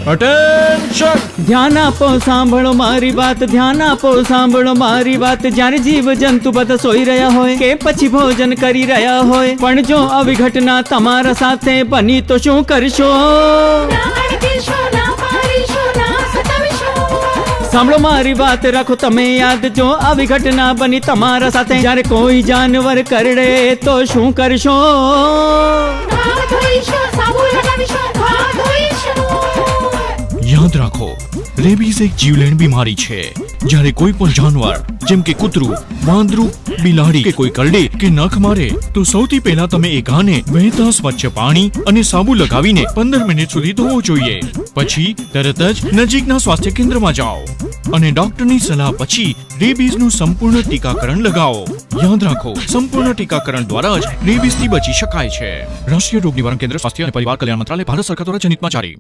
Attention! ધ્યાન આપો, સાંભળો મારી વાત, ધ્યાન આપો, સાંભળો મારી વાત. જ્યારે જીવ જંતુ બધા સોઈ રહ્યા હોય કે પછી ભોજન કરી રહ્યા હોય, પણ જો આવી ઘટના તમારા સાથે બની તો શું કરશો? સાંભળો મારી વાત, રાખો તમે યાદ. જો આવી ઘટના બની તમારા સાથે, જ્યારે કોઈ જાનવર કરડે તો શું કરશો? યાદ રાખો, રેબીઝ એક જીવલેણ બીમારી છે. જ્યારે કોઈ પણ જાનવર જેમ કે કૂતરું, વાંદરું, બિલાડી કે કોઈ કરડે કે નખ મારે તો સૌથી પહેલા તમે એ ઘાને વહેતા સ્વચ્છ પાણી અને સાબુ લગાવીને 15 મિનિટ સુધી ધોવો જોઈએ. પછી તરત જ નજીકના સ્વાસ્થ્ય કેન્દ્રમાં જાઓ અને ડોક્ટરની સલાહ પછી રેબીઝનું સંપૂર્ણ ટીકાકરણ લગાવો. યાદ રાખો, સંપૂર્ણ ટીકાકરણ દ્વારા જ રેબીઝથી બચી શકાય છે. રાષ્ટ્રીય રોગ નિવારણ કેન્દ્ર, સ્વાસ્થ્ય અને પરિવાર કલ્યાણ મંત્રાલય, ભારત સરકાર દ્વારા જનહિતમાં જારી.